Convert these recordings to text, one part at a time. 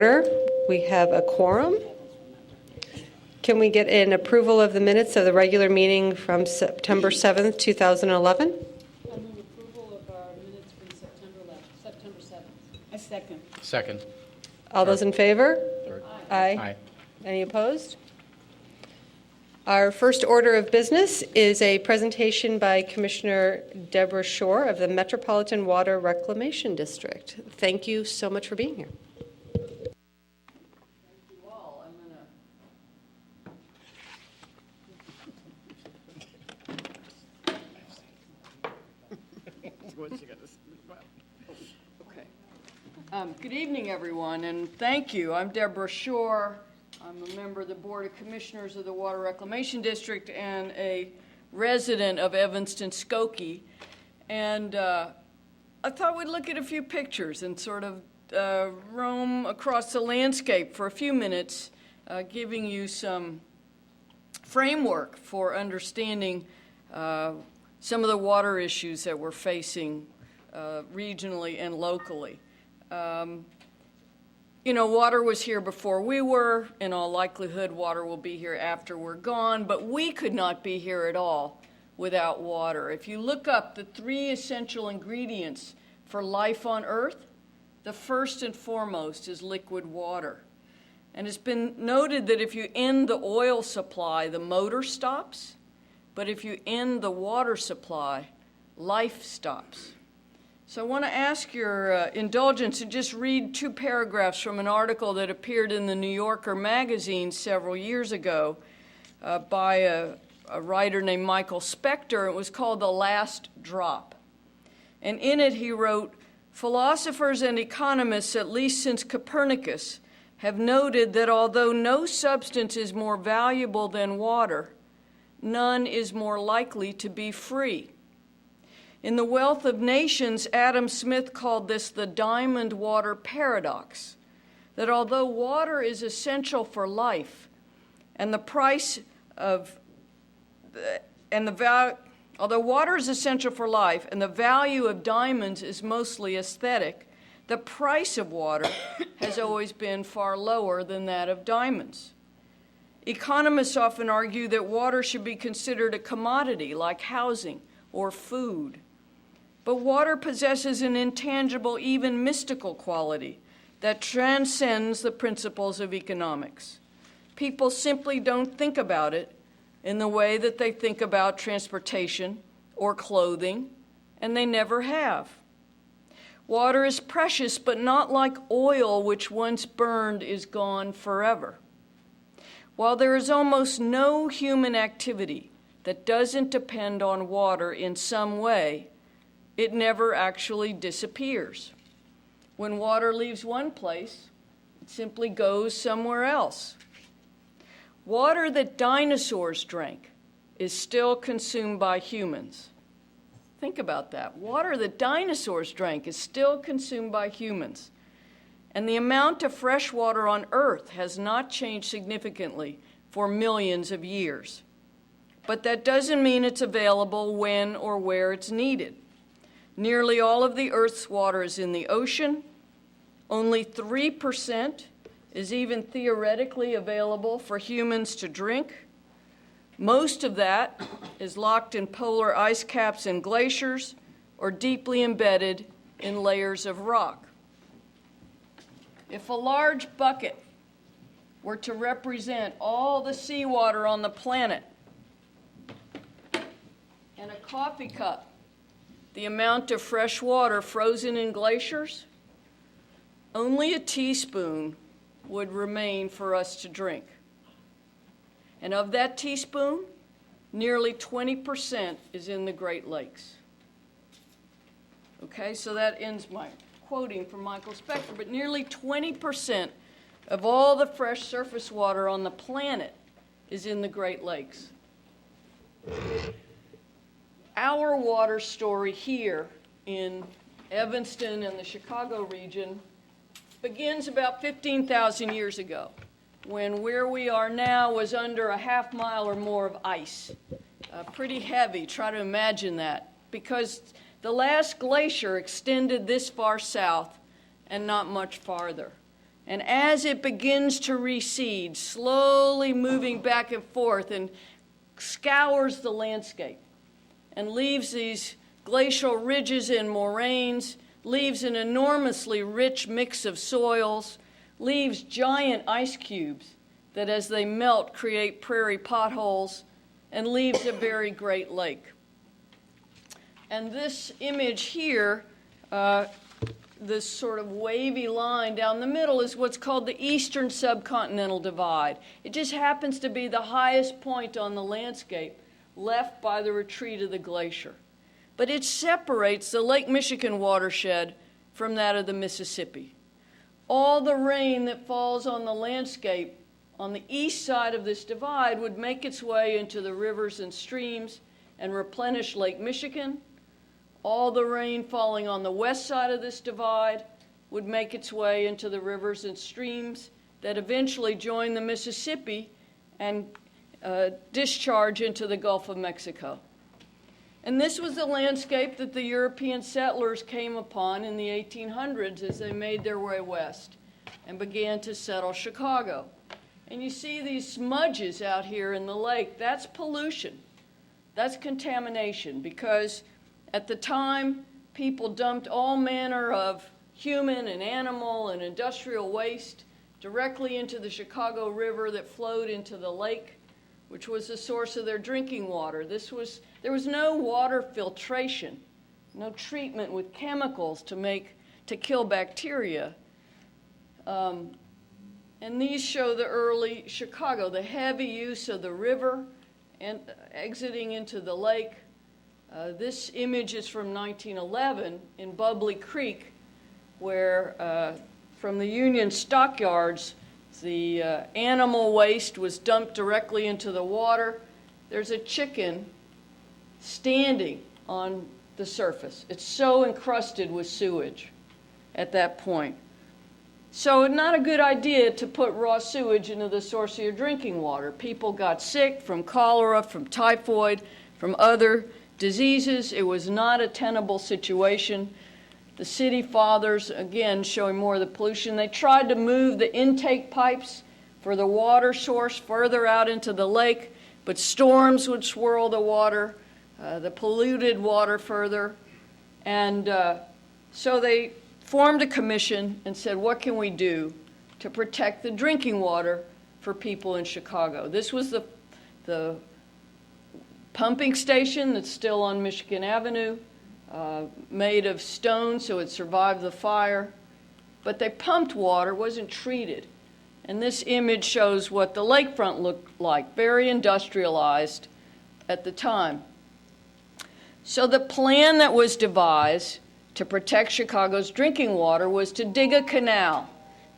We have a quorum. Can we get an approval of the minutes of the regular meeting from September 7th, 2011? I move approval of our minutes from September 7th. I second. Second. All those in favor? Third. Aye. Aye. Any opposed? Our first order of business is a presentation by Commissioner Deborah Shore of the Metropolitan Water Reclamation District. Thank you so much for being here. Good evening, everyone, and thank you. I'm Deborah Shore. I'm a member of the Board of Commissioners of the Water Reclamation District and a resident of Evanston, Skokie. And I thought we'd look at a few pictures and sort of roam across the landscape for a few minutes, giving you some framework for understanding some of the water issues that we're facing regionally and locally. You know, water was here before we were. In all likelihood, water will be here after we're gone, but we could not be here at all without water. If you look up the 3 essential ingredients for life on Earth, the first and foremost is liquid water. And it's been noted that if you end the oil supply, the motor stops, but if you end the water supply, life stops. So I want to ask your indulgence to just read 2 paragraphs from an article that appeared in the New Yorker magazine several years ago by a writer named Michael Spector. It was called The Last Drop. And in it he wrote, "Philosophers and economists, at least since Copernicus, have noted that although no substance is more valuable than water, none is more likely to be free. In The Wealth of Nations, Adam Smith called this the diamond water paradox, that although water is essential for life, and the price of although water is essential for life and the value of diamonds is mostly aesthetic, the price of water has always been far lower than that of diamonds. Economists often argue that water should be considered a commodity like housing or food. But water possesses an intangible, even mystical quality that transcends the principles of economics. People simply don't think about it in the way that they think about transportation or clothing, and they never have. Water is precious, but not like oil, which once burned is gone forever. While there is almost no human activity that doesn't depend on water in some way, it never actually disappears. When water leaves one place, it simply goes somewhere else. Water that dinosaurs drank is still consumed by humans. Think about that. Water that dinosaurs drank is still consumed by humans. And the amount of fresh water on Earth has not changed significantly for millions of years. But that doesn't mean it's available when or where it's needed. Nearly all of the Earth's water is in the ocean. Only 3% is even theoretically available for humans to drink. Most of that is locked in polar ice caps and glaciers or deeply embedded in layers of rock. If a large bucket were to represent all the seawater on the planet and a coffee cup the amount of fresh water frozen in glaciers, only a teaspoon would remain for us to drink. And of that teaspoon, nearly 20% is in the Great Lakes. Okay, so that ends my quoting from Michael Spector, but nearly 20% of all the fresh surface water on the planet is in the Great Lakes. Our water story here in Evanston and the Chicago region begins about 15,000 years ago, when where we are now was under a half mile or more of ice. Pretty heavy, try to imagine that, because the last glacier extended this far south and not much farther. And as it begins to recede, slowly moving back and forth and scours the landscape and leaves these glacial ridges and moraines, leaves an enormously rich mix of soils, leaves giant ice cubes that as they melt create prairie potholes, and leaves a very great lake. And this image here, this sort of wavy line down the middle, is what's called the Eastern Subcontinental Divide. It just happens to be the highest point on the landscape left by the retreat of the glacier. But it separates the Lake Michigan watershed from that of the Mississippi. All the rain that falls on the landscape on the east side of this divide would make its way into the rivers and streams and replenish Lake Michigan. All the rain falling on the west side of this divide would make its way into the rivers and streams that eventually join the Mississippi and discharge into the Gulf of Mexico. And this was the landscape that the European settlers came upon in the 1800s as they made their way west and began to settle Chicago. And you see these smudges out here in the lake. That's pollution. That's contamination, because at the time, people dumped all manner of human and animal and industrial waste directly into the Chicago River that flowed into the lake, which was the source of their drinking water. There was no water filtration, no treatment with chemicals to kill bacteria. And these show the early Chicago, the heavy use of the river and exiting into the lake. This image is from 1911 in Bubbly Creek, where from the Union stockyards, the animal waste was dumped directly into the water. There's a chicken standing on the surface. It's so encrusted with sewage at that point. So not a good idea to put raw sewage into the source of your drinking water. People got sick from cholera, from typhoid, from other diseases. It was not a tenable situation. The city fathers, again, showing more of the pollution, they tried to move the intake pipes for the water source further out into the lake, but storms would swirl the water, the polluted water further. And so they formed a commission and said, what can we do to protect the drinking water for people in Chicago? This was the pumping station that's still on Michigan Avenue, made of stone so it survived the fire. But they pumped water, wasn't treated. And this image shows what the lakefront looked like, very industrialized at the time. So the plan that was devised to protect Chicago's drinking water was to dig a canal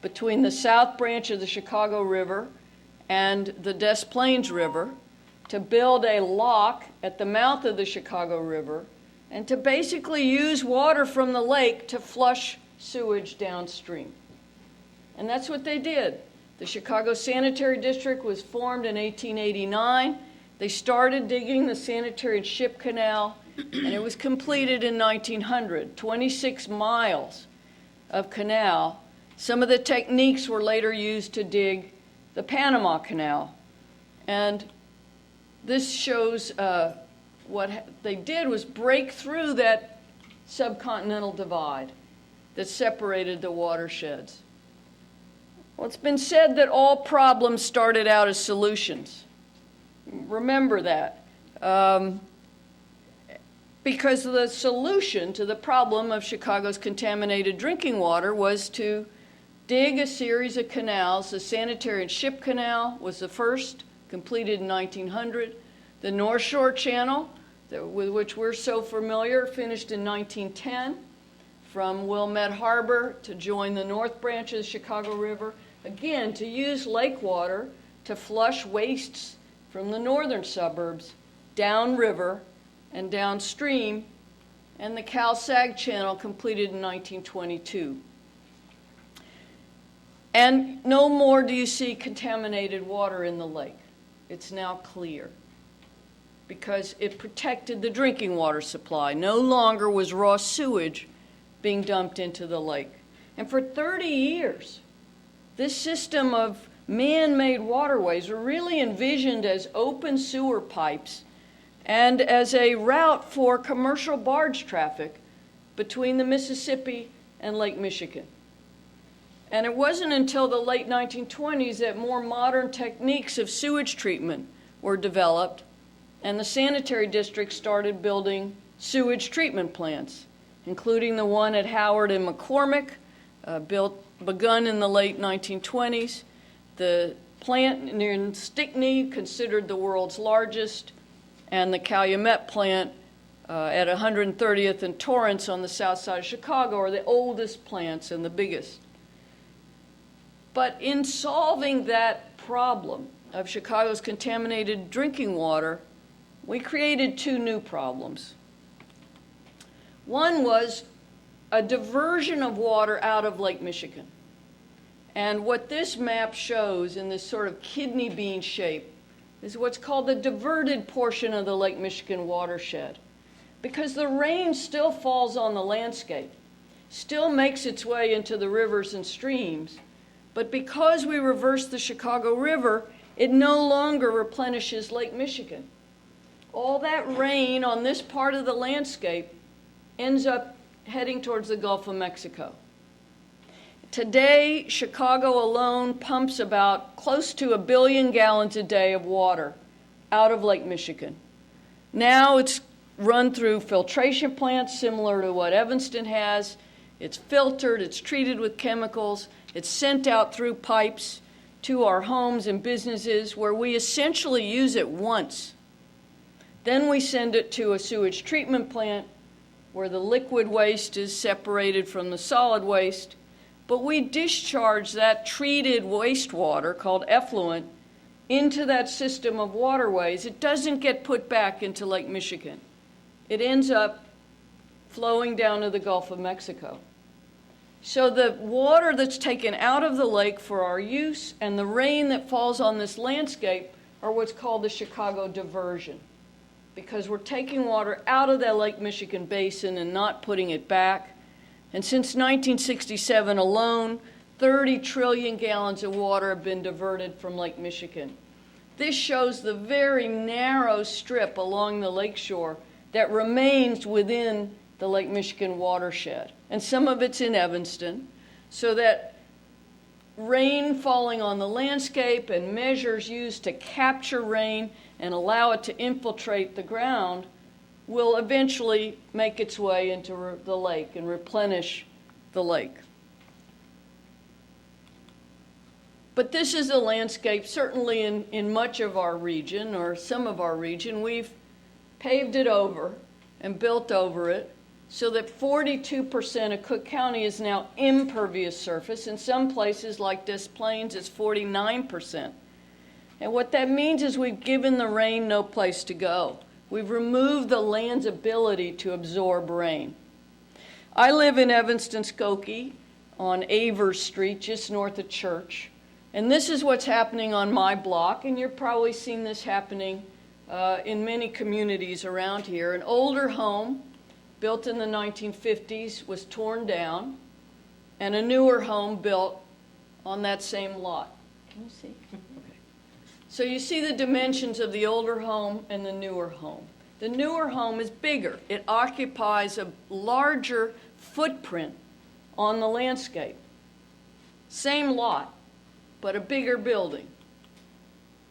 between the south branch of the Chicago River and the Des Plaines River, to build a lock at the mouth of the Chicago River, and to basically use water from the lake to flush sewage downstream. And that's what they did. The Chicago Sanitary District was formed in 1889. They started digging the Sanitary and Ship Canal, and it was completed in 1900, 26 miles of canal. Some of the techniques were later used to dig the Panama Canal. And this shows what they did was break through that subcontinental divide that separated the watersheds. Well, it's been said that all problems started out as solutions. Remember that. Because the solution to the problem of Chicago's contaminated drinking water was to dig a series of canals. The Sanitary and Ship Canal was the first, completed in 1900. The North Shore Channel, with which we're so familiar, finished in 1910, from Wilmette Harbor to join the north branch of the Chicago River, again, to use lake water to flush wastes from the northern suburbs downriver and downstream, and the Cal-Sag Channel completed in 1922. And no more do you see contaminated water in the lake. It's now clear because it protected the drinking water supply. No longer was raw sewage being dumped into the lake. And for 30 years, This system of man-made waterways were really envisioned as open sewer pipes and as a route for commercial barge traffic between the Mississippi and Lake Michigan. And it wasn't until the late 1920s that more modern techniques of sewage treatment were developed, and the sanitary districts started building sewage treatment plants, including the one at Howard and McCormick, begun in the late 1920s. The plant near Stickney, considered the world's largest, and the Calumet plant at 130th and Torrance on the south side of Chicago are the oldest plants and the biggest. But in solving that problem of Chicago's contaminated drinking water, we created two new problems. One was a diversion of water out of Lake Michigan. And what this map shows in this sort of kidney bean shape is what's called the diverted portion of the Lake Michigan watershed. Because the rain still falls on the landscape, still makes its way into the rivers and streams, but because we reverse the Chicago River, it no longer replenishes Lake Michigan. All that rain on this part of the landscape ends up heading towards the Gulf of Mexico. Today, Chicago alone pumps about close to 1 billion gallons a day of water out of Lake Michigan. Now it's run through filtration plants similar to what Evanston has. It's filtered, it's treated with chemicals, it's sent out through pipes to our homes and businesses where we essentially use it once. Then we send it to a sewage treatment plant where the liquid waste is separated from the solid waste, but we discharge that treated wastewater called effluent into that system of waterways. It doesn't get put back into Lake Michigan. It ends up flowing down to the Gulf of Mexico. So the water that's taken out of the lake for our use and the rain that falls on this landscape are what's called the Chicago diversion, because we're taking water out of that Lake Michigan basin and not putting it back. And since 1967 alone, 30 trillion gallons of water have been diverted from Lake Michigan. This shows the very narrow strip along the lakeshore that remains within the Lake Michigan watershed. And some of it's in Evanston, so that rain falling on the landscape and measures used to capture rain and allow it to infiltrate the ground will eventually make its way into the lake and replenish the lake. But this is a landscape, certainly in much of our region, or some of our region, we've paved it over and built over it so that 42% of Cook County is now impervious surface. In some places like Des Plaines, it's 49%. And what that means is we've given the rain no place to go. We've removed the land's ability to absorb rain. I live in Evanston, Skokie, on Avers Street, just north of Church. And this is what's happening on my block, and you've probably seen this happening in many communities around here. An older home built in the 1950s was torn down, and a newer home built on that same lot. Can you see? Okay. So you see the dimensions of the older home and the newer home. The newer home is bigger. It occupies a larger footprint on the landscape. Same lot, but a bigger building.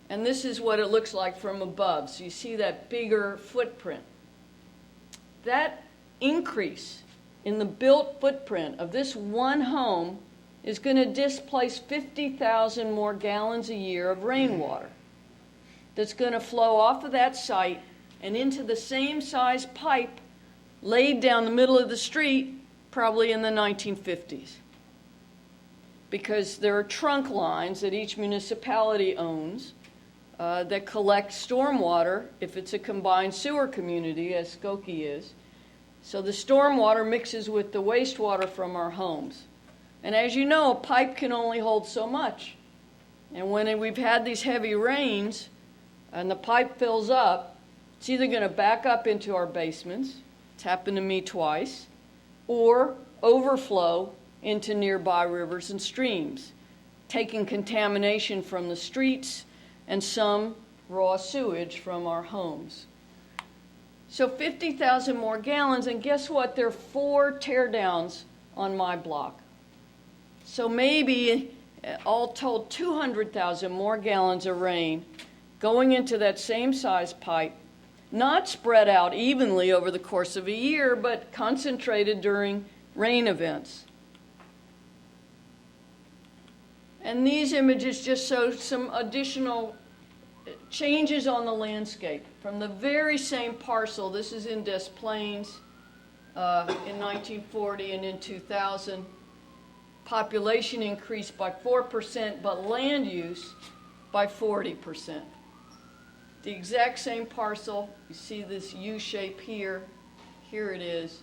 And this is what it looks like from above. So you see that bigger footprint. That increase in the built footprint of this one home is going to displace 50,000 more gallons a year of rainwater that's going to flow off of that site and into the same size pipe laid down the middle of the street probably in the 1950s. Because there are trunk lines that each municipality owns that collect stormwater if it's a combined sewer community, as Skokie is. So the stormwater mixes with the wastewater from our homes. And as you know, a pipe can only hold so much. And when we've had these heavy rains and the pipe fills up, it's either going to back up into our basements, it's happened to me twice, or overflow into nearby rivers and streams. taking contamination from the streets and some raw sewage from our homes. So 50,000 more gallons, and guess what? There are 4 teardowns on my block. So maybe, all told, 200,000 more gallons of rain going into that same size pipe, not spread out evenly over the course of a year, but concentrated during rain events. And these images just show some additional changes on the landscape. From the very same parcel, this is in Des Plaines in 1940 and in 2000, population increased by 4%, but land use by 40%. The exact same parcel, you see this U shape here, here it is,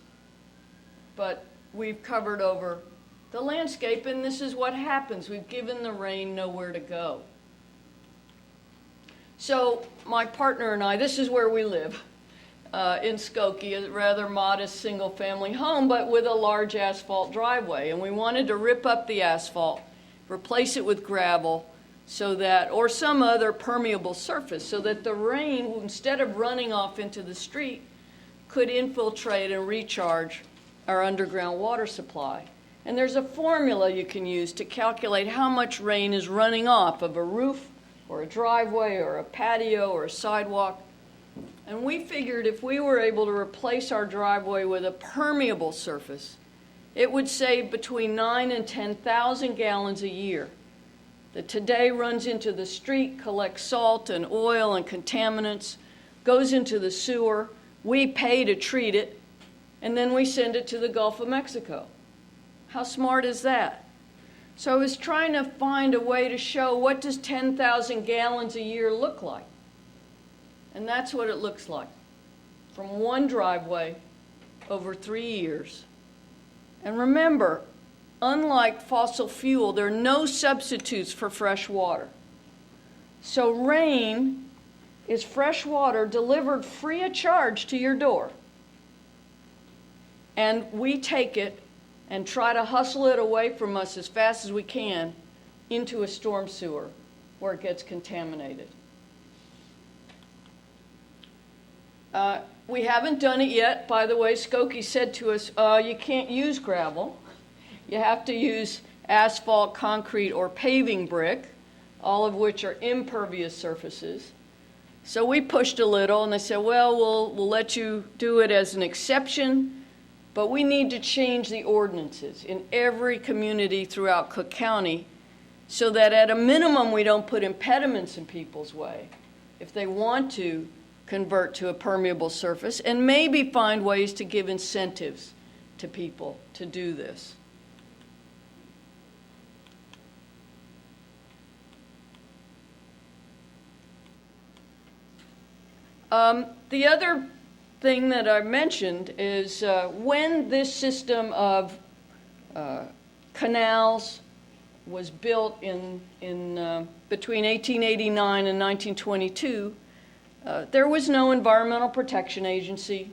but we've covered over the landscape, and this is what happens. We've given the rain nowhere to go. So my partner and I, this is where we live, in Skokie, a rather modest single-family home, but with a large asphalt driveway. And we wanted to rip up the asphalt, replace it with gravel, so that, or some other permeable surface, so that the rain, instead of running off into the street, could infiltrate and recharge our underground water supply. And there's a formula you can use to calculate how much rain is running off of a roof or a driveway or a patio or a sidewalk. And we figured if we were able to replace our driveway with a permeable surface, it would save between 9,000 and 10,000 gallons a year that today runs into the street, collects salt and oil and contaminants, goes into the sewer, we pay to treat it, and then we send it to the Gulf of Mexico. How smart is that? So I was trying to find a way to show what does 10,000 gallons a year look like. And that's what it looks like. From one driveway over 3 years. And remember, unlike fossil fuel, there are no substitutes for fresh water. So rain is fresh water delivered free of charge to your door. And we take it and try to hustle it away from us as fast as we can into a storm sewer where it gets contaminated. We haven't done it yet. By the way, Skokie said to us, you can't use gravel. You have to use asphalt, concrete, or paving brick, all of which are impervious surfaces. So we pushed a little, and they said, well, we'll let you do it as an exception, but we need to change the ordinances in every community throughout Cook County so that at a minimum we don't put impediments in people's way if they want to convert to a permeable surface, and maybe find ways to give incentives to people to do this. The other thing that I mentioned is when this system of canals was built in between 1889 and 1922, there was no Environmental Protection Agency.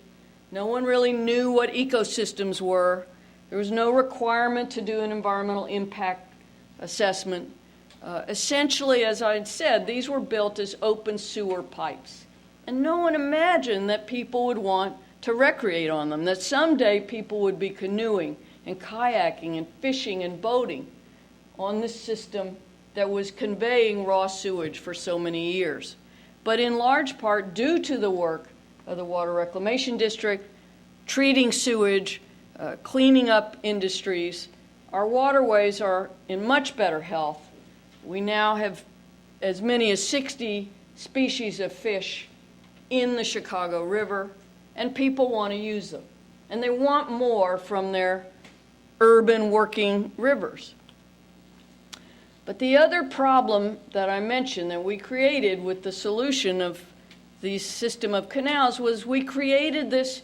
No one really knew what ecosystems were. There was no requirement to do an environmental impact assessment. Essentially, as I had said, these were built as open sewer pipes. And no one imagined that people would want to recreate on them, that someday people would be canoeing and kayaking and fishing and boating on this system that was conveying raw sewage for so many years. But in large part, due to the work of the Water Reclamation District, treating sewage, cleaning up industries, our waterways are in much better health. We now have as many as 60 species of fish in the Chicago River, and people want to use them. And they want more from their urban working rivers. But the other problem that I mentioned that we created with the solution of the system of canals was we created this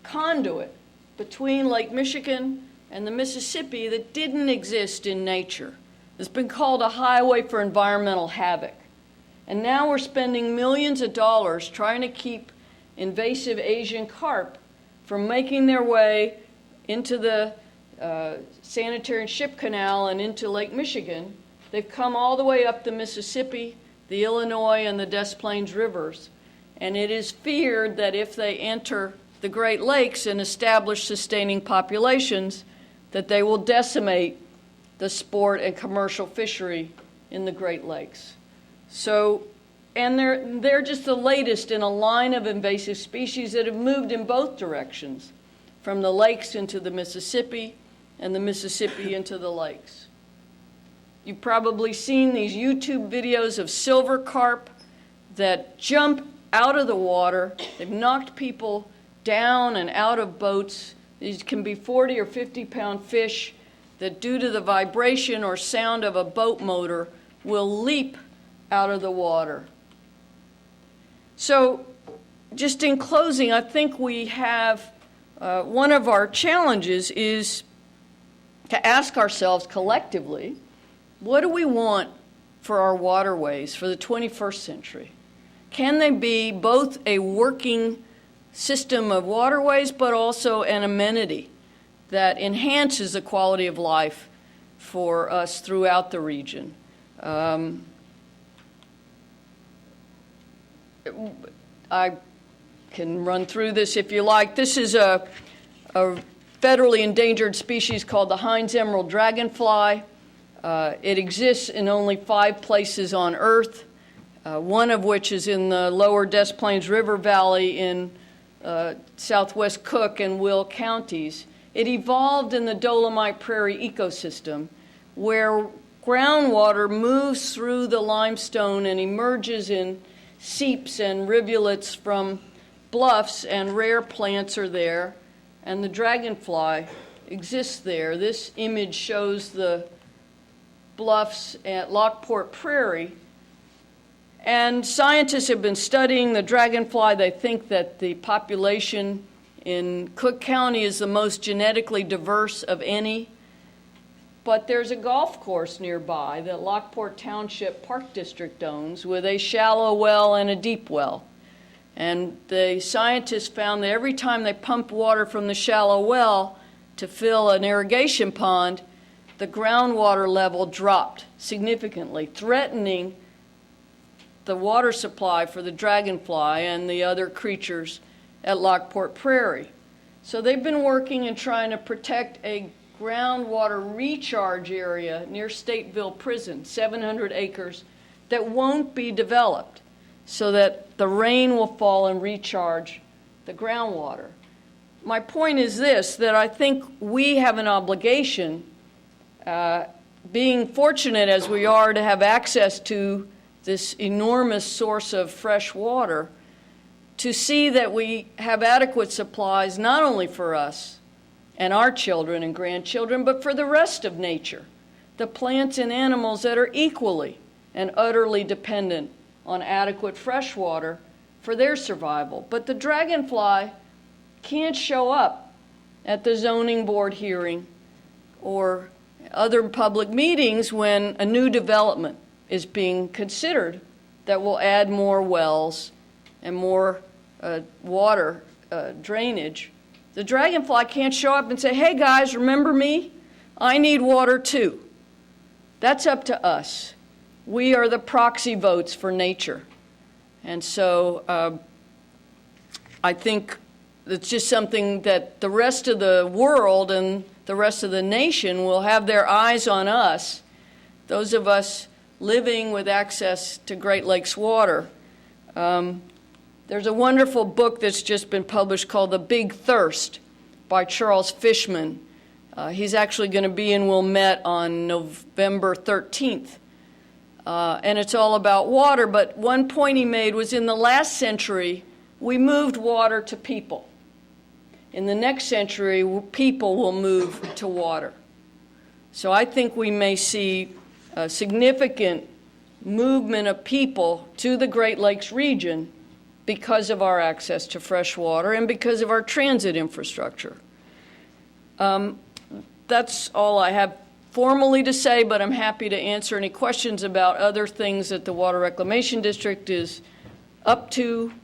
conduit between Lake Michigan and the Mississippi that didn't exist in nature. It's been called a highway for environmental havoc. And now we're spending millions of dollars trying to keep invasive Asian carp from making their way into the Sanitary and Ship Canal and into Lake Michigan They've come all the way up the Mississippi, the Illinois, and the Des Plaines rivers. And it is feared that if they enter the Great Lakes and establish sustaining populations, that they will decimate the sport and commercial fishery in the Great Lakes. So, and they're just the latest in a line of invasive species that have moved in both directions, from the lakes into the Mississippi and the Mississippi into the lakes. You've probably seen these YouTube videos of silver carp that jump out of the water. They've knocked people down and out of boats. These can be 40 or 50-pound fish that, due to the vibration or sound of a boat motor, will leap out of the water. So, just in closing, I think we have one of our challenges is to ask ourselves collectively, what do we want for our waterways for the 21st century? Can they be both a working system of waterways, but also an amenity that enhances the quality of life for us throughout the region? I can run through this if you like. This is a federally endangered species called the Hines emerald dragonfly. It exists in only 5 places on Earth, one of which is in the lower Des Plaines River Valley in southwest Cook and Will counties. It evolved in the Dolomite Prairie ecosystem, where groundwater moves through the limestone and emerges in seeps and rivulets from bluffs, and rare plants are there, and the dragonfly exists there. This image shows the bluffs at Lockport Prairie, and scientists have been studying the dragonfly. They think that the population in Cook County is the most genetically diverse of any, but there's a golf course nearby that Lockport Township Park District owns with a shallow well and a deep well. And the scientists found that every time they pumped water from the shallow well to fill an irrigation pond, the groundwater level dropped significantly, threatening the water supply for the dragonfly and the other creatures at Lockport Prairie. So they've been working and trying to protect a groundwater recharge area near Stateville Prison, 700 acres, that won't be developed, so that the rain will fall and recharge the groundwater. My point is this, that I think we have an obligation, being fortunate as we are to have access to this enormous source of fresh water, to see that we have adequate supplies not only for us and our children and grandchildren, but for the rest of nature, the plants and animals that are equally and utterly dependent on adequate fresh water for their survival. But the dragonfly can't show up at the zoning board hearing or other public meetings when a new development is being considered that will add more wells and more water drainage. The dragonfly can't show up and say, hey guys, remember me? I need water too. That's up to us. We are the proxy votes for nature. And so I think it's just something that the rest of the world and the rest of the nation will have their eyes on us, those of us living with access to Great Lakes water. There's a wonderful book that's just been published called The Big Thirst by Charles Fishman. He's actually going to be in Wilmette on November 13th. And it's all about water, but one point he made was in the last century, we moved water to people. In the next century, people will move to water. So I think we may see a significant movement of people to the Great Lakes region because of our access to fresh water and because of our transit infrastructure. That's all I have formally to say, but I'm happy to answer any questions about other things that the Water Reclamation District is up to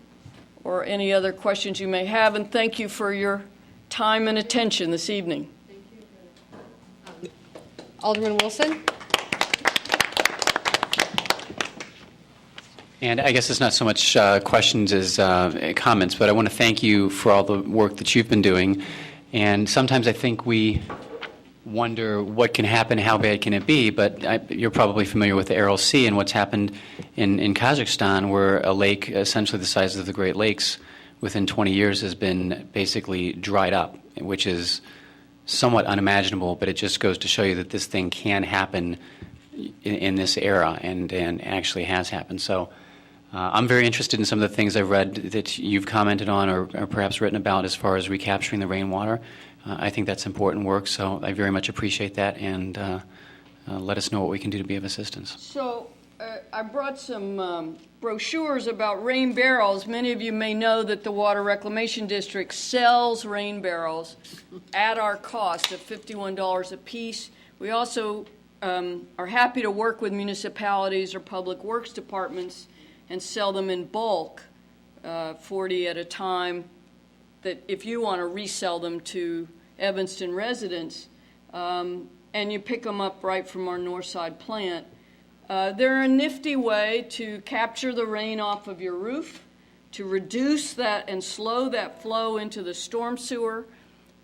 or any other questions you may have. And thank you for your time and attention this evening. Alderman Wilson? And I guess it's not so much questions as comments, but I want to thank you for all the work that you've been doing. And sometimes I think we wonder what can happen, how bad can it be, but you're probably familiar with the Aral Sea and what's happened in Kazakhstan, where a lake essentially the size of the Great Lakes within 20 years has been basically dried up, which is somewhat unimaginable, but it just goes to show you that this thing can happen in this era and actually has happened. So I'm very interested in some of the things I've read that you've commented on or perhaps written about as far as recapturing the rainwater. I think that's important work, so I very much appreciate that, and let us know what we can do to be of assistance. So I brought some brochures about rain barrels. Many of you may know that the Water Reclamation District sells rain barrels at our cost of $51 a piece. We also are happy to work with municipalities or public works departments and sell them in bulk, 40 at a time, that if you want to resell them to Evanston residents, and you pick them up right from our Northside plant. They're a nifty way to capture the rain off of your roof, to reduce that and slow that flow into the storm sewer,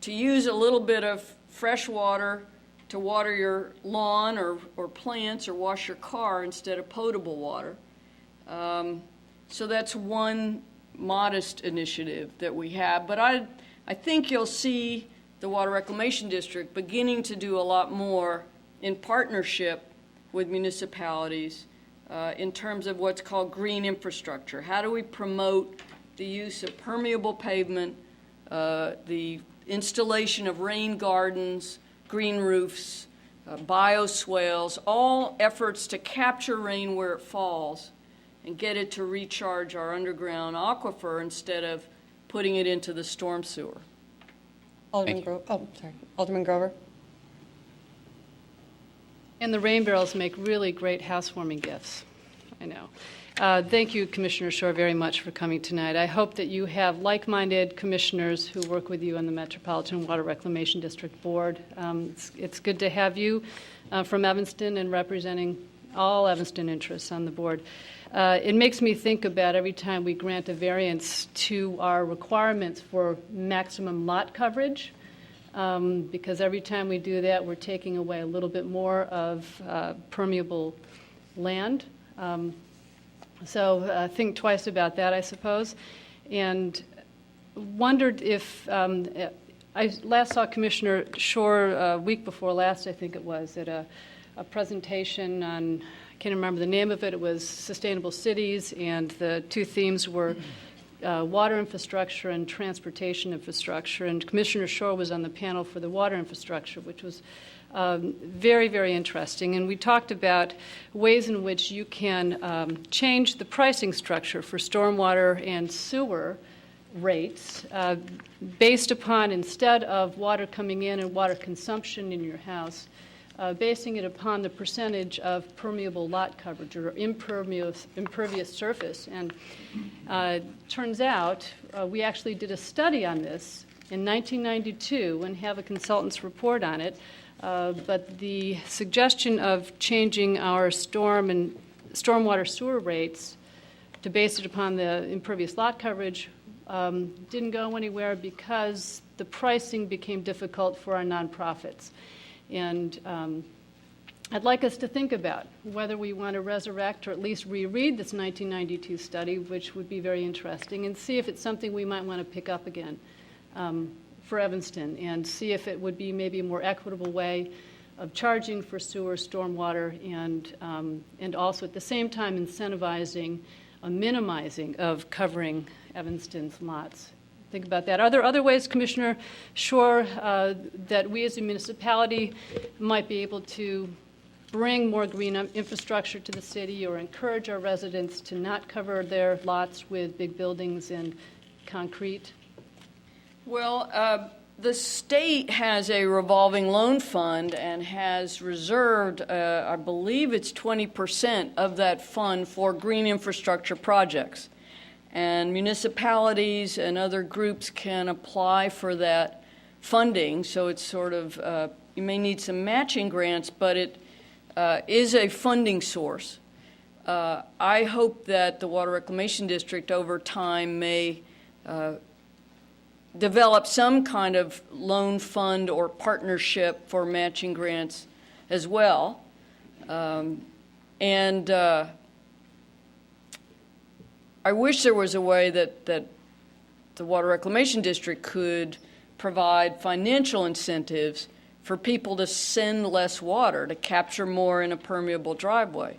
to use a little bit of fresh water to water your lawn or plants or wash your car instead of potable water. So that's one modest initiative that we have, but I think you'll see the Water Reclamation District beginning to do a lot more in partnership with municipalities in terms of what's called green infrastructure. How do we promote the use of permeable pavement, the installation of rain gardens, green roofs, bioswales, all efforts to capture rain where it falls and get it to recharge our underground aquifer instead of putting it into the storm sewer. Alderman Grover. And the rain barrels make really great housewarming gifts. I know. Thank you, Commissioner Shore, very much for coming tonight. I hope that you have like-minded commissioners who work with you on the Metropolitan Water Reclamation District Board. It's good to have you from Evanston and representing all Evanston interests on the board. It makes me think about every time we grant a variance to our requirements for maximum lot coverage, because every time we do that, we're taking away a little bit more of permeable land. So think twice about that, I suppose. And wondered if I last saw Commissioner Shore a week before last, I think it was, at a presentation on, I can't remember the name of it. It was Sustainable Cities, and the two themes were water infrastructure and transportation infrastructure. And Commissioner Shore was on the panel for the water infrastructure, which was very, very interesting. And we talked about ways in which you can change the pricing structure for stormwater and sewer rates based upon, instead of water coming in and water consumption in your house, basing it upon the percentage of permeable lot coverage or impervious surface. And turns out we actually did a study on this in 1992 and have a consultant's report on it. But the suggestion of changing our stormwater sewer rates to base it upon the impervious lot coverage didn't go anywhere because the pricing became difficult for our nonprofits. And I'd like us to think about whether we want to resurrect or at least reread this 1992 study, which would be very interesting, and see if it's something we might want to pick up again for Evanston, and see if it would be maybe a more equitable way of charging for sewer, stormwater, and also at the same time incentivizing a minimizing of covering Evanston's lots. Think about that. Are there other ways, Commissioner Shore, that we as a municipality might be able to bring more green infrastructure to the city or encourage our residents to not cover their lots with big buildings and concrete? Well, the state has a revolving loan fund and has reserved, I believe it's 20% of that fund for green infrastructure projects. And municipalities and other groups can apply for that funding. So it's sort of, you may need some matching grants, but it is a funding source. I hope that the Water Reclamation District over time may develop some kind of loan fund or partnership for matching grants as well. I wish there was a way that the Water Reclamation District could provide financial incentives for people to send less water, to capture more in a permeable driveway,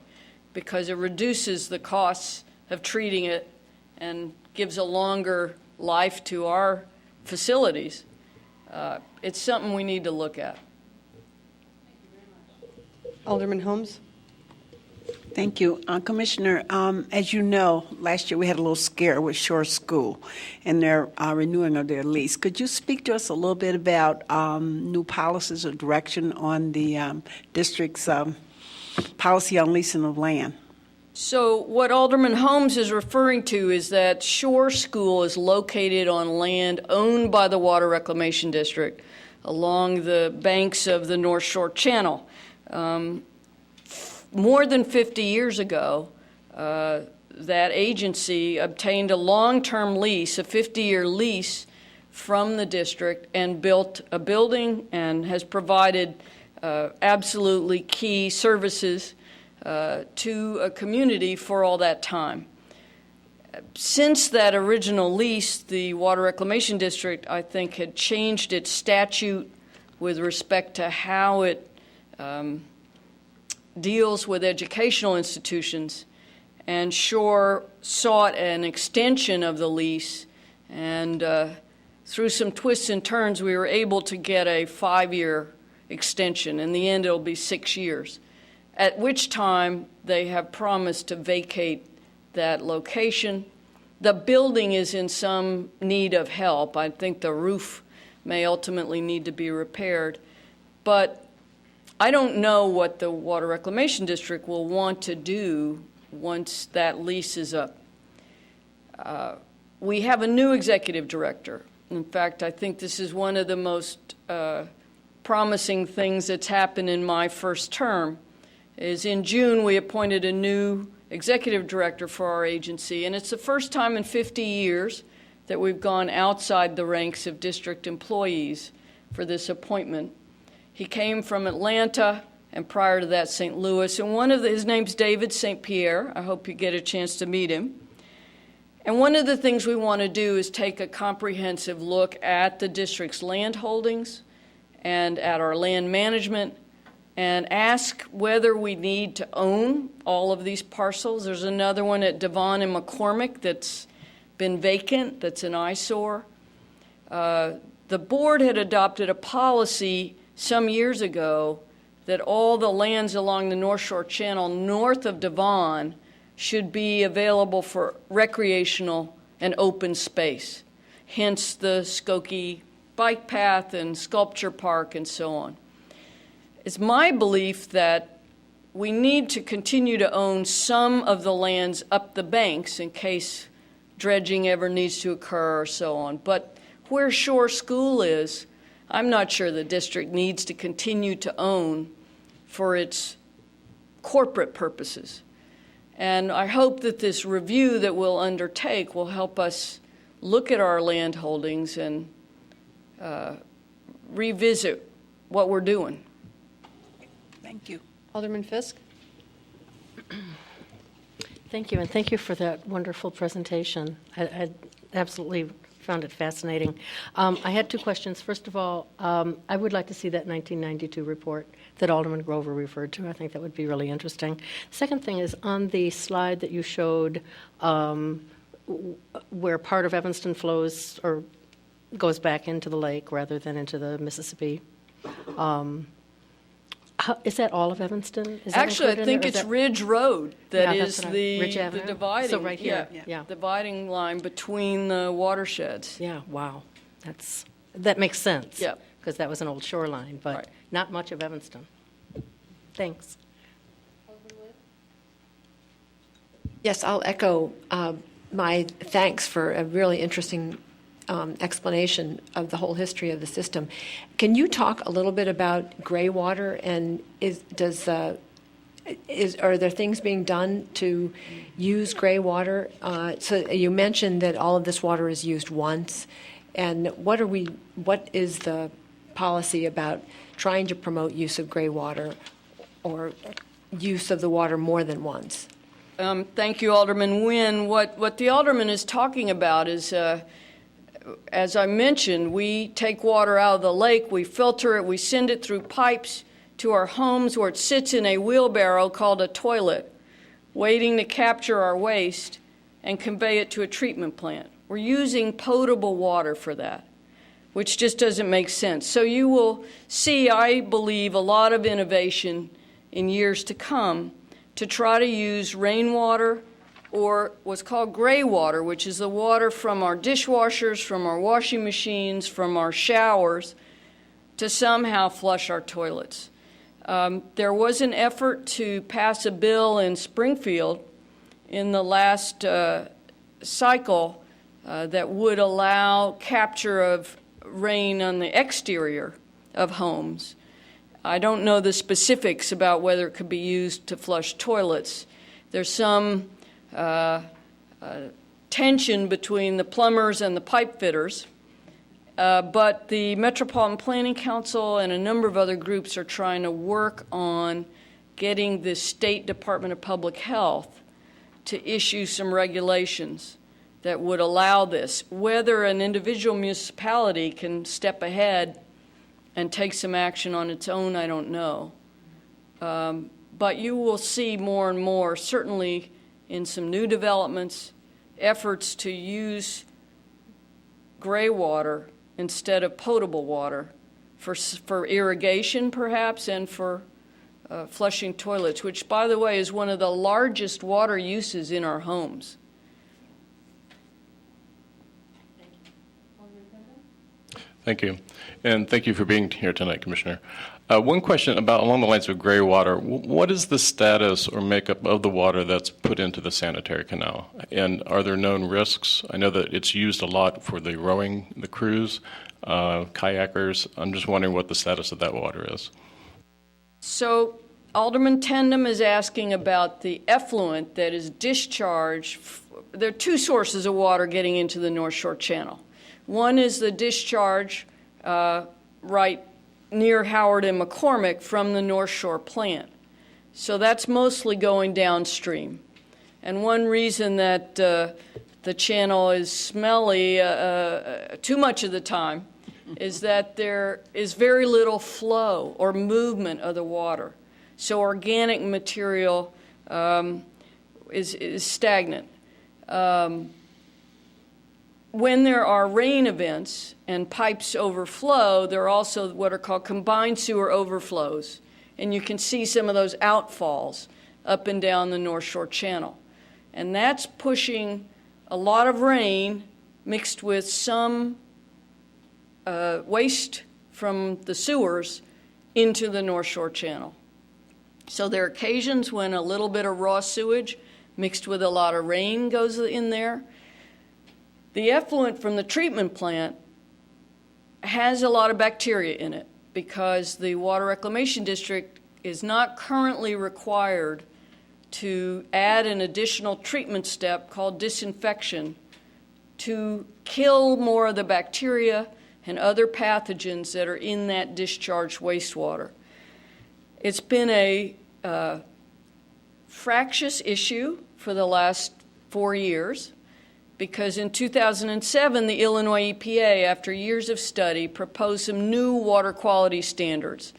because it reduces the costs of treating it and gives a longer life to our facilities. It's something we need to look at. Alderman Holmes? Thank you. Commissioner, as you know, last year we had a little scare with Shore School and their renewing of their lease. Could you speak to us a little bit about new policies or direction on the district's policy on leasing of land? So what Alderman Holmes is referring to is that Shore School is located on land owned by the Water Reclamation District along the banks of the North Shore Channel. More than 50 years ago, that agency obtained a long-term lease, a 50-year lease from the district, and built a building and has provided absolutely key services to a community for all that time. Since that original lease, the Water Reclamation District, I think, had changed its statute with respect to how it deals with educational institutions, and Shore sought an extension of the lease, and through some twists and turns, we were able to get a 5-year extension. In the end, it'll be 6 years, at which time they have promised to vacate that location. The building is in some need of help. I think the roof may ultimately need to be repaired, but I don't know what the Water Reclamation District will want to do once that lease is up. We have a new executive director. In fact, I think this is one of the most promising things that's happened in my first term. Is in June we appointed a new executive director for our agency, and it's the first time in 50 years that we've gone outside the ranks of district employees for this appointment. He came from Atlanta, and prior to that, St. Louis. And his name's David St. Pierre. I hope you get a chance to meet him. And one of the things we want to do is take a comprehensive look at the district's land holdings and at our land management and ask whether we need to own all of these parcels. There's another one at Devon and McCormick that's been vacant, that's an eyesore. The board had adopted a policy some years ago that all the lands along the North Shore Channel north of Devon should be available for recreational and open space, hence the Skokie bike path and sculpture park and so on. It's my belief that we need to continue to own some of the lands up the banks in case dredging ever needs to occur or so on. But where Shore School is, I'm not sure the district needs to continue to own for its corporate purposes. And I hope that this review that we'll undertake will help us look at our land holdings and revisit what we're doing. Thank you. Alderman Fisk? Thank you, and thank you for that wonderful presentation. I absolutely found it fascinating. I had two questions. First of all, I would like to see that 1992 report that Alderman Grover referred to. I think that would be really interesting. Second thing is on the slide that you showed where part of Evanston flows or goes back into the lake rather than into the Mississippi. Is that all of Evanston? Is that actually, I think it's Ridge Road that is Ridge the Avenue? dividing, So right here, yeah. dividing line between the watersheds. Yeah, wow. That makes sense. Yeah. Because that was an old shoreline, but Right. not much of Evanston. Thanks. Yes, I'll echo my thanks for a really interesting explanation of the whole history of the system. Can you talk a little bit about gray water, and Are there things being done to use gray water? So you mentioned that all of this water is used once, and what is the policy about trying to promote use of gray water or use of the water more than once? Thank you, Alderman Nguyen. What the Alderman is talking about is, as I mentioned, we take water out of the lake, we filter it, we send it through pipes to our homes where it sits in a wheelbarrow called a toilet, waiting to capture our waste and convey it to a treatment plant. We're using potable water for that, which just doesn't make sense. So you will see, I believe, a lot of innovation in years to come to try to use rainwater or what's called gray water, which is the water from our dishwashers, from our washing machines, from our showers, to somehow flush our toilets. There was an effort to pass a bill in Springfield in the last cycle that would allow capture of rain on the exterior of homes. I don't know the specifics about whether it could be used to flush toilets. There's some tension between the plumbers and the pipe fitters. But the Metropolitan Planning Council and a number of other groups are trying to work on getting the State Department of Public Health to issue some regulations that would allow this. Whether an individual municipality can step ahead and take some action on its own, I don't know. But you will see more and more, certainly in some new developments, efforts to use gray water instead of potable water for irrigation, perhaps, and for flushing toilets, which, by the way, is one of the largest water uses in our homes. Thank you. And thank you for being here tonight, Commissioner. One question along the lines of gray water. What is the status or makeup of the water that's put into the sanitary canal? And are there known risks? I know that it's used a lot for the rowing, the cruise, kayakers. I'm just wondering what the status of that water is. So Alderman Tendam is asking about the effluent that is discharged. There are two sources of water getting into the North Shore Channel. One is the discharge right near Howard and McCormick from the North Shore plant. So that's mostly going downstream. And one reason that the channel is smelly too much of the time is that there is very little flow or movement of the water. So organic material is stagnant. When there are rain events and pipes overflow, there are also what are called combined sewer overflows. And you can see some of those outfalls up and down the North Shore Channel. And that's pushing a lot of rain mixed with some waste from the sewers into the North Shore Channel. So there are occasions when a little bit of raw sewage mixed with a lot of rain goes in there. The effluent from the treatment plant has a lot of bacteria in it because the Water Reclamation District is not currently required to add an additional treatment step called disinfection to kill more of the bacteria and other pathogens that are in that discharged wastewater. It's been a fractious issue for the last 4 years. Because in 2007, the Illinois EPA, after years of study, proposed some new water quality standards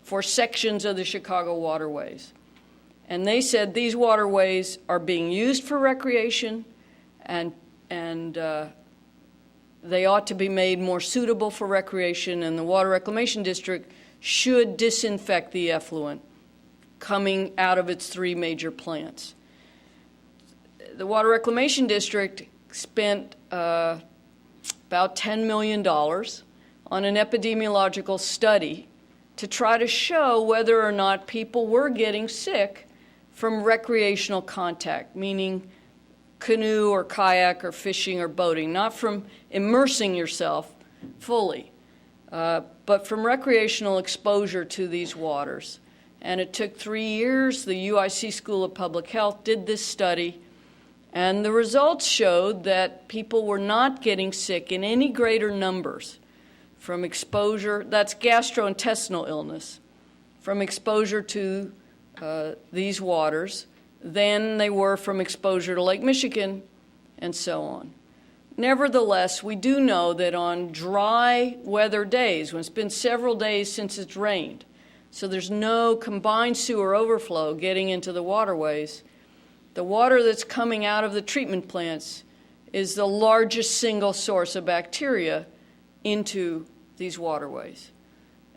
for sections of the Chicago waterways. And they said these waterways are being used for recreation and they ought to be made more suitable for recreation, and the Water Reclamation District should disinfect the effluent coming out of its 3 major plants. The Water Reclamation District spent about $10 million on an epidemiological study to try to show whether or not people were getting sick from recreational contact, meaning canoe or kayak or fishing or boating, not from immersing yourself fully, but from recreational exposure to these waters. And it took 3 years. The UIC School of Public Health did this study, and the results showed that people were not getting sick in any greater numbers from exposure, that's gastrointestinal illness, from exposure to these waters than they were from exposure to Lake Michigan and so on. Nevertheless, we do know that on dry weather days, when it's been several days since it's rained, so there's no combined sewer overflow getting into the waterways, the water that's coming out of the treatment plants is the largest single source of bacteria into these waterways.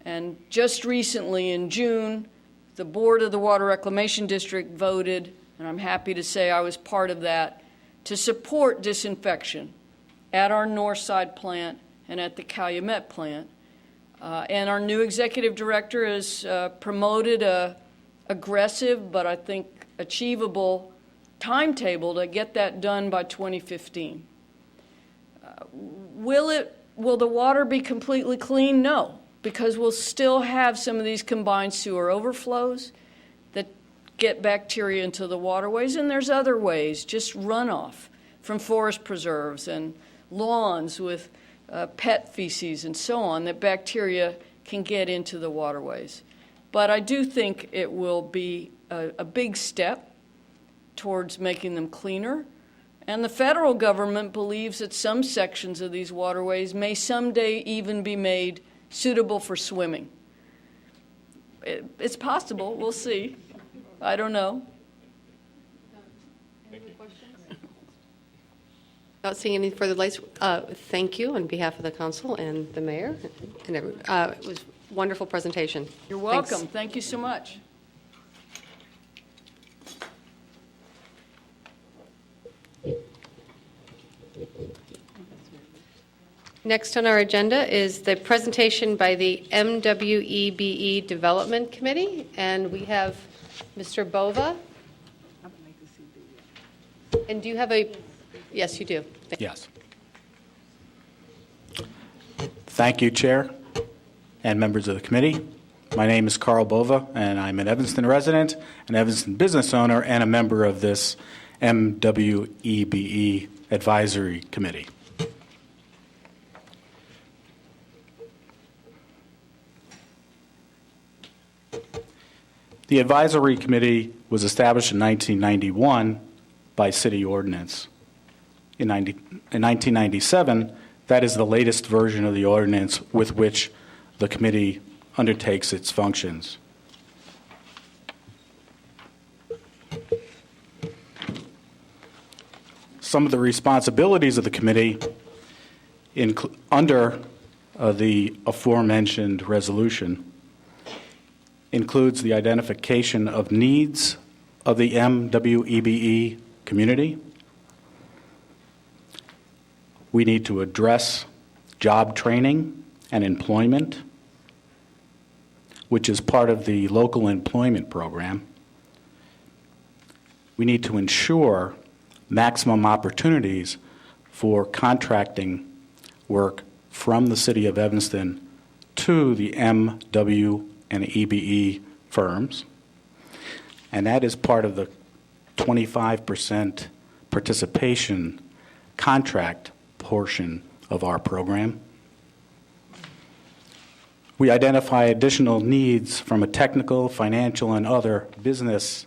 And just recently in June, the board of the Water Reclamation District voted, and I'm happy to say I was part of that, to support disinfection at our Northside plant and at the Calumet plant. And our new executive director has promoted a aggressive but I think achievable timetable to get that done by 2015. Will the water be completely clean? No, because we'll still have some of these combined sewer overflows that get bacteria into the waterways, and there's other ways, just runoff from forest preserves and lawns with pet feces and so on, that bacteria can get into the waterways. But I do think it will be a big step towards making them cleaner. And the federal government believes that some sections of these waterways may someday even be made suitable for swimming. It's possible. We'll see. I don't know. Not seeing any further lights. Thank you on behalf of the council and the mayor. And everyone. It was a wonderful presentation. You're welcome. Thanks. Thank you so much. Next on our agenda is the presentation by the MWEBE Development Committee, and we have Mr. Bova. And do you have a, yes, you do. Yes. Thank you, Chair and members of the committee. My name is Carl Bova, and I'm an Evanston resident, an Evanston business owner, and a member of this MWEBE Advisory Committee. The Advisory Committee was established in 1991 by city ordinance. In 1997, that is the latest version of the ordinance with which the committee undertakes its functions. Some of the responsibilities of the committee under the aforementioned resolution includes the identification of needs of the MWEBE community. We need to address job training and employment, which is part of the local employment program. We need to ensure maximum opportunities for contracting work from the city of Evanston to the MW and EBE firms, and that is part of the 25% participation contract portion of our program. We identify additional needs from a technical, financial, and other business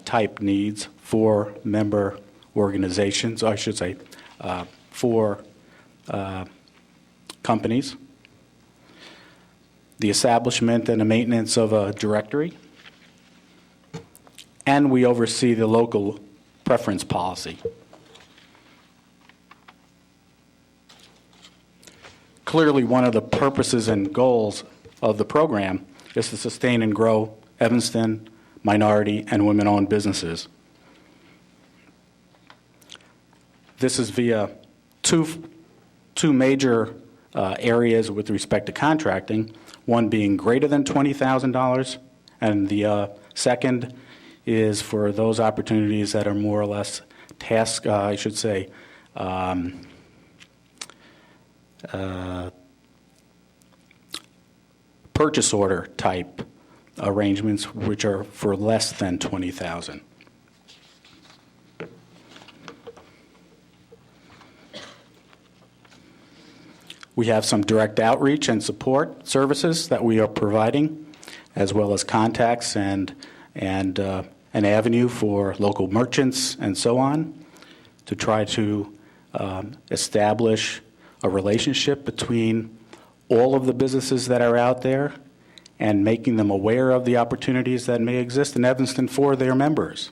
type needs for member organizations, or I should say, for companies. The establishment and the maintenance of a directory, and we oversee the local preference policy. Clearly, one of the purposes and goals of the program is to sustain and grow Evanston minority and women-owned businesses. This is via two major areas with respect to contracting, one being greater than $20,000, and the second is for those opportunities that are more or less task, purchase order type arrangements which are for less than $20,000. We have some direct outreach and support services that we are providing, as well as contacts and an avenue for local merchants and so on, to try to establish a relationship between all of the businesses that are out there and making them aware of the opportunities that may exist in Evanston for their members.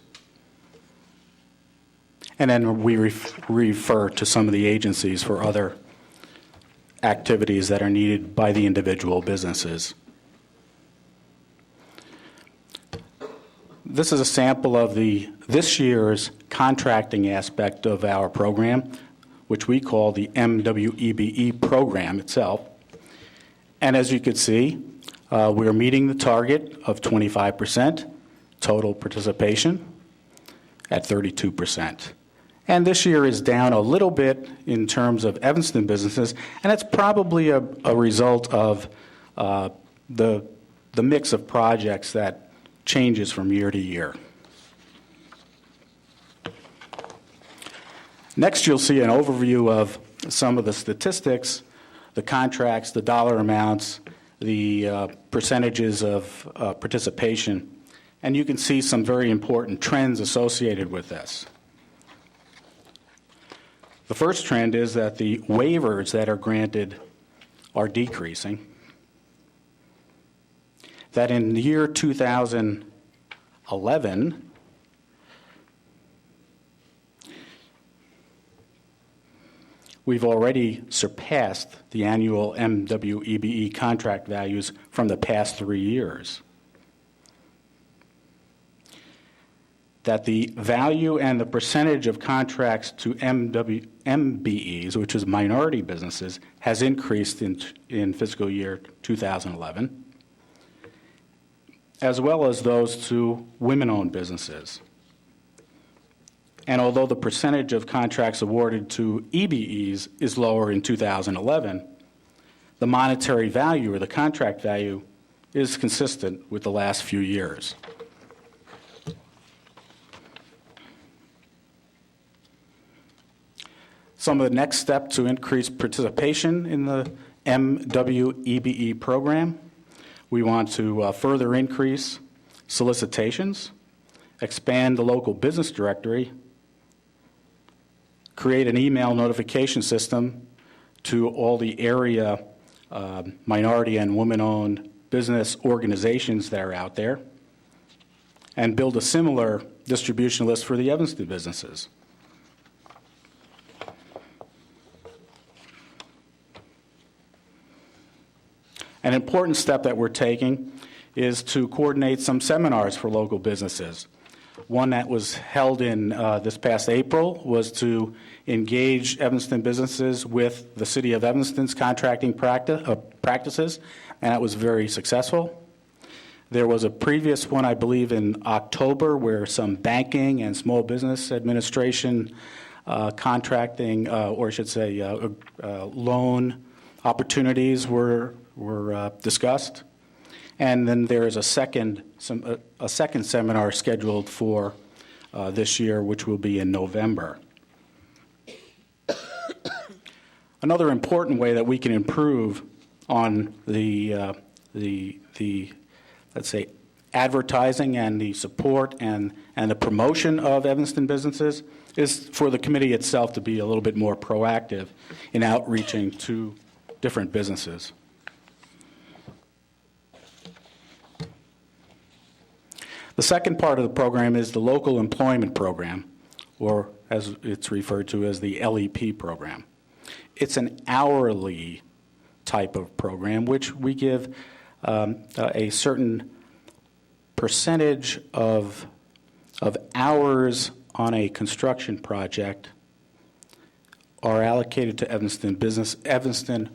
And then we refer to some of the agencies for other activities that are needed by the individual businesses. This is a sample of this year's contracting aspect of our program, which we call the EBE program itself. And as you can see, we're meeting the target of 25% total participation at 32%. And this year is down a little bit in terms of Evanston businesses, and it's probably a result of the mix of projects that changes from year to year. Next, you'll see an overview of some of the statistics, the contracts, the dollar amounts, the percentages of participation, and you can see some very important trends associated with this. The first trend is that the waivers that are granted are decreasing. That in the year 2011, we've already surpassed the annual MWEBE contract values from the past 3 years. That the value and the percentage of contracts to MBEs, which is minority businesses, has increased in fiscal year 2011, as well as those to women-owned businesses. And although the percentage of contracts awarded to EBEs is lower in 2011, the monetary value or the contract value is consistent with the last few years. Some of the next steps to increase participation in the MWEBE program. We want to further increase solicitations, expand the local business directory, create an email notification system to all the area minority and women-owned business organizations that are out there, and build a similar distribution list for the Evanston businesses. An important step that we're taking is to coordinate some seminars for local businesses. One that was held in this past April was to engage Evanston businesses with the City of Evanston's contracting practices, and that was very successful. There was a previous one, I believe, in October where some banking and small business administration contracting, or I should say loan opportunities were discussed. And then there is a second seminar scheduled for this year, which will be in November. Another important way that we can improve on the let's say advertising and the support and the promotion of Evanston businesses is for the committee itself to be a little bit more proactive in outreaching to different businesses. The second part of the program is the local employment program, or as it's referred to as the LEP program. It's an hourly type of program, which we give a certain percentage of hours on a construction project are allocated to Evanston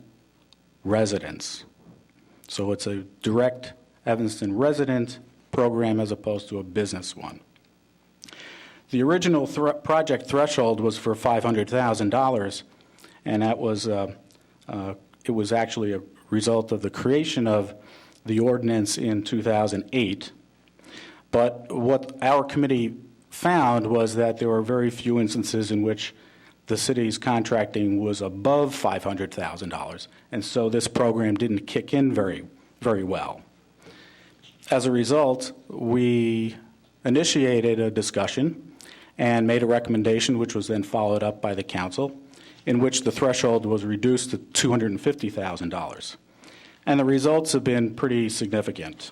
residents. So it's a direct Evanston resident program as opposed to a business one. The original project threshold was for $500,000, and that was it was actually a result of the creation of the ordinance in 2008. But what our committee found was that there were very few instances in which the city's contracting was above $500,000, and so this program didn't kick in very well. As a result, we initiated a discussion and made a recommendation, which was then followed up by the council, in which the threshold was reduced to $250,000. And the results have been pretty significant.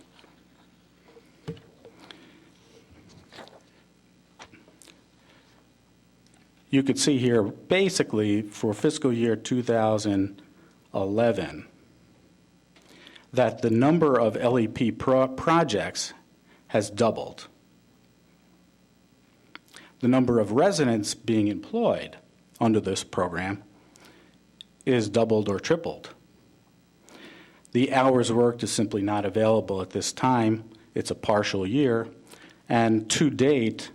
You could see here, basically, for fiscal year 2011, that the number of LEP projects has doubled. The number of residents being employed under this program is doubled or tripled. The hours worked is simply not available at this time. It's a partial year, and to date,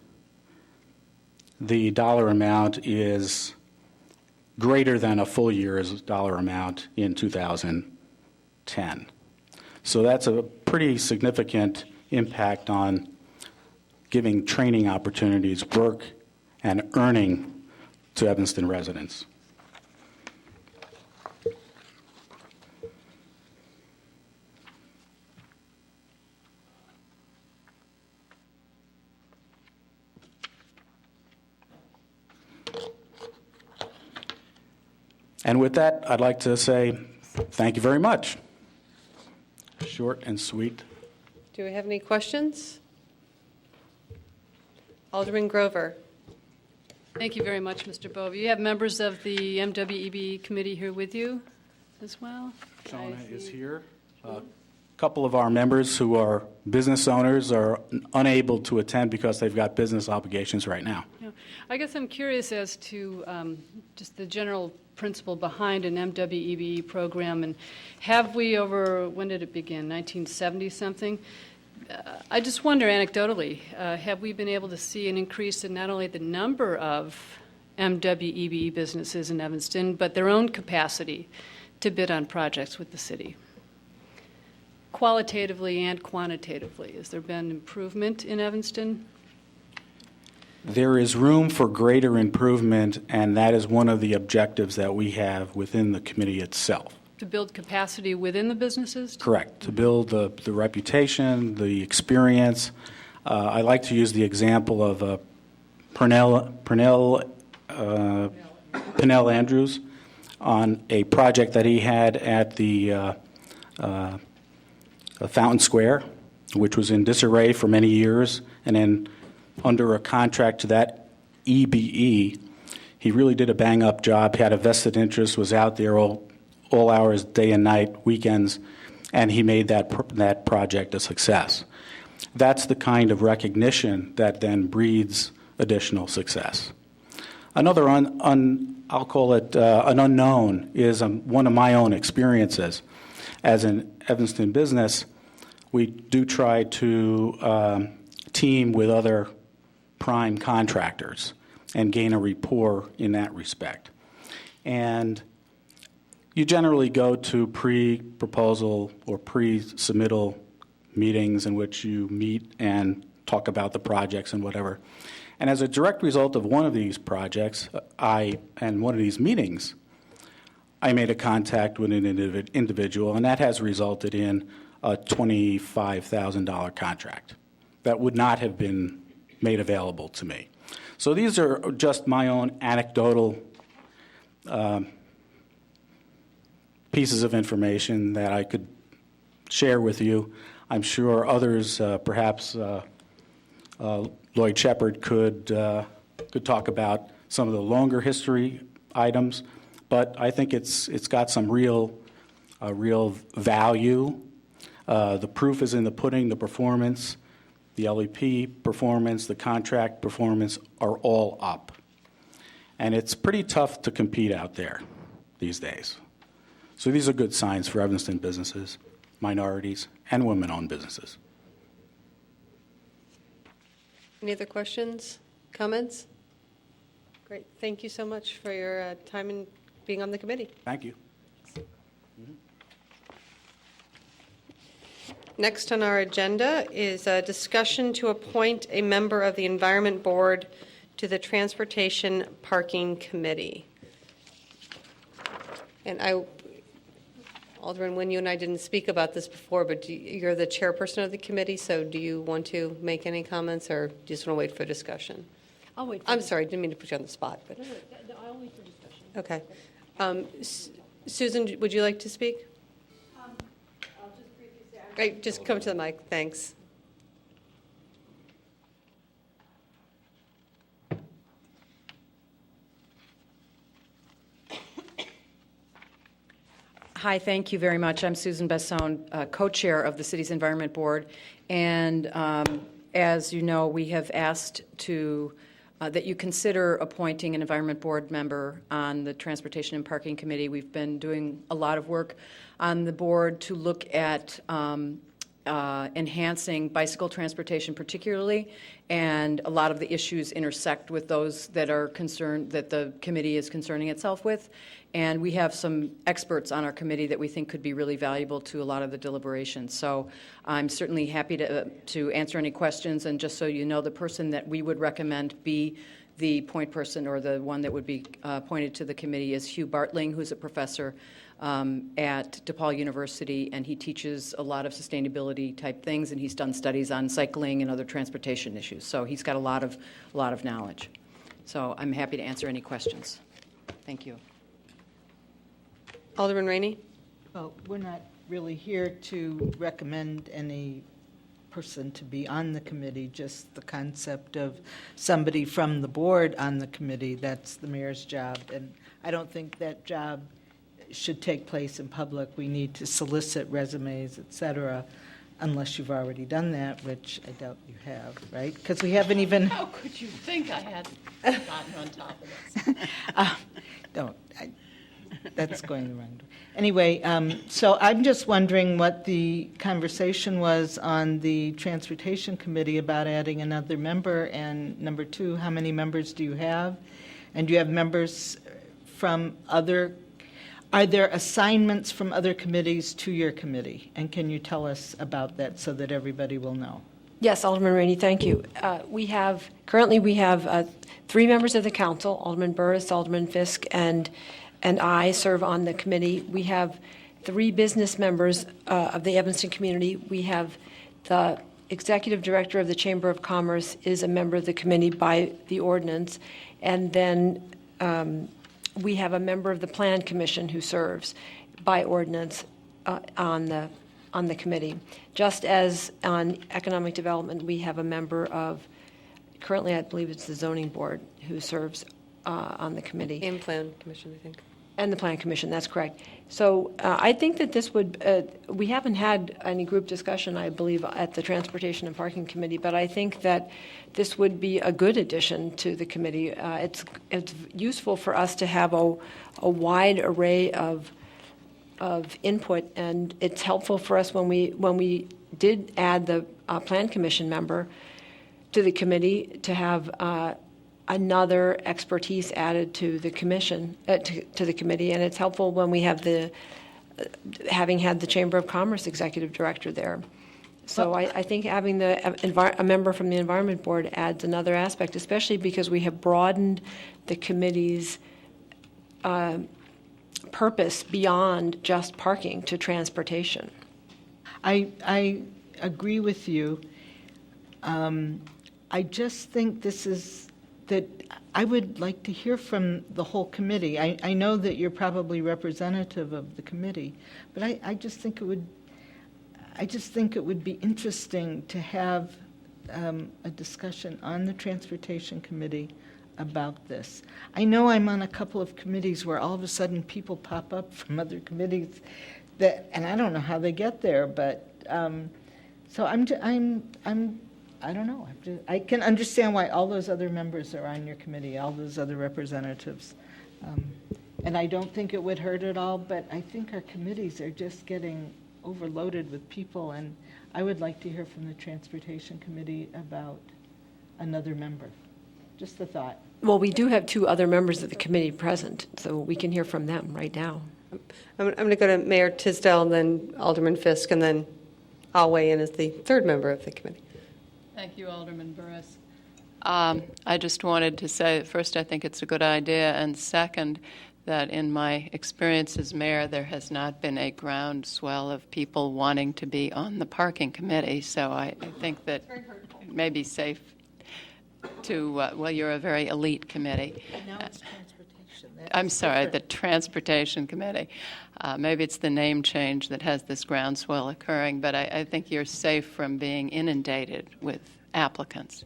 the dollar amount is greater than a full year's dollar amount in 2010. So that's a pretty significant impact on giving training opportunities, work, and earning to Evanston residents. And with that, I'd like to say thank you very much. Short and sweet. Do we have any questions? Alderman Grover. Thank you very much, Mr. Bove. You have members of the MWEB committee here with you as well? Shona is here. A couple of our members who are business owners are unable to attend because they've got business obligations right now. Yeah. I guess I'm curious as to just the general principle behind an MWEB program, and have we over, when did it begin, 1970-something? I just wonder anecdotally, have we been able to see an increase in not only the number of MWEB businesses in Evanston, but their own capacity to bid on projects with the city? Qualitatively and quantitatively, has there been improvement in Evanston? There is room for greater improvement, and that is one of the objectives that we have within the committee itself. To build capacity within the businesses? Correct. To build the reputation, the experience. I like to use the example of Pernell Andrews on a project that he had at the Fountain Square, which was in disarray for many years, and then under a contract to that EBE, he really did a bang-up job. He had a vested interest, was out there all hours, day and night, weekends, and he made that project a success. That's the kind of recognition that then breeds additional success. Another, I'll call it an unknown, is one of my own experiences. As an Evanston business, we do try to team with other prime contractors and gain a rapport in that respect. And you generally go to pre-proposal or pre-submittal meetings in which you meet and talk about the projects and whatever. And as a direct result of one of these projects, and one of these meetings, I made a contact with an individual, and that has resulted in a $25,000 contract that would not have been made available to me. So these are just my own anecdotal pieces of information that I could share with you. I'm sure others, perhaps Lloyd Shepard could talk about some of the longer history items, but I think it's got some real value. The proof is in the pudding. The performance, the LEP performance, the contract performance are all up. And it's pretty tough to compete out there these days. So these are good signs for Evanston businesses, minorities, and women-owned businesses. Any other questions, comments? Great. Thank you so much for your time and being on the committee. Thank you. Next on our agenda is a discussion to appoint a member of the Environment Board to the Transportation Parking Committee. And Alderman Nguyen, you and I didn't speak about this before, but you're the chairperson of the committee, so do you want to make any comments, or do you just want to wait for discussion? I'll wait. I'm sorry, didn't mean to put you on the spot. But No, I'll wait for discussion. okay. Susan, would you like to speak? I'll just briefly say. Right, just come to the mic, thanks. Hi, thank you very much. I'm Susan Besson, co-chair of the city's Environment Board. And as you know, we have asked that you consider appointing an Environment Board member on the Transportation and Parking Committee. We've been doing a lot of work on the board to look at enhancing bicycle transportation particularly, and a lot of the issues intersect with those that are concerned, that the committee is concerning itself with. And we have some experts on our committee that we think could be really valuable to a lot of the deliberations. So I'm certainly happy to answer any questions. And just so you know, the person that we would recommend be the point person, or the one that would be appointed to the committee, is Hugh Bartling, who's a professor at DePaul University, and he teaches a lot of sustainability type things, and he's done studies on cycling and other transportation issues. So he's got a lot of knowledge. So I'm happy to answer any questions. Thank you. Alderman Rainey? Well, we're not really here to recommend any person to be on the committee, just the concept of somebody from the board on the committee. That's the mayor's job, and I don't think that job should take place in public. We need to solicit resumes, et cetera, unless you've already done that, which I doubt you have, right? Because we haven't even... How could you think I had gotten on top of this? That's going the wrong way. Anyway, so I'm just wondering what the conversation was on the Transportation Committee about adding another member, and number two, how many members do you have? And do you have members from are there assignments from other committees to your committee? And can you tell us about that so that everybody will know? Yes, Alderman Rainey, thank you. Currently we have 3 members of the council, Alderman Burris, Alderman Fisk, and I serve on the committee. We have 3 business members of the Evanston community. We have the executive director of the Chamber of Commerce is a member of the committee by the ordinance, and then we have a member of the Plan Commission who serves by ordinance on the committee. Just as on economic development, we have a member of, currently I believe it's the Zoning Board, who serves on the committee. And Plan Commission, I think. And the Plan Commission, that's correct. So I think that this would, we haven't had any group discussion, I believe, at the Transportation and Parking Committee, but I think that this would be a good addition to the committee. It's useful for us to have a wide array of input, and it's helpful for us when we did add the Plan Commission member to the committee to have another expertise added to the commission, to the committee, and it's helpful when we have having had the Chamber of Commerce executive director there. So I think having a member from the Environment Board adds another aspect, especially because we have broadened the committee's purpose beyond just parking to transportation. I agree with you. I just think that I would like to hear from the whole committee. I know that you're probably representative of the committee, but I just think it would be interesting to have a discussion on the Transportation Committee about this. I know I'm on a couple of committees where all of a sudden people pop up from other committees and I don't know how they get there, but so I don't know. I can understand why all those other members are on your committee, all those other representatives. And I don't think it would hurt at all, but I think our committees are just getting overloaded with people, and I would like to hear from the Transportation Committee about another member. Just a thought. Well, we do have 2 other members of the committee present, so we can hear from them right now. I'm going to go to Mayor Tisdale, and then Alderman Fisk, and then I'll weigh in as the third member of the committee. Thank you, Alderman Burris. I just wanted to say that first, I think it's a good idea, and second, that in my experience as mayor, there has not been a groundswell of people wanting to be on the parking committee. So I think that it may be safe to, well, you're a very elite committee. Now it's transportation. I'm sorry, the Transportation Committee. Maybe it's the name change that has this groundswell occurring, but I think you're safe from being inundated with applicants.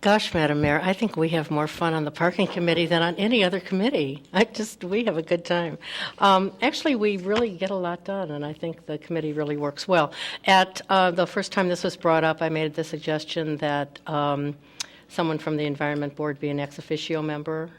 Gosh, Madam Mayor, I think we have more fun on the parking committee than on any other committee. We have a good time. Actually, we really get a lot done, and I think the committee really works well. At the first time this was brought up, I made the suggestion that someone from the Environment Board be an ex officio member,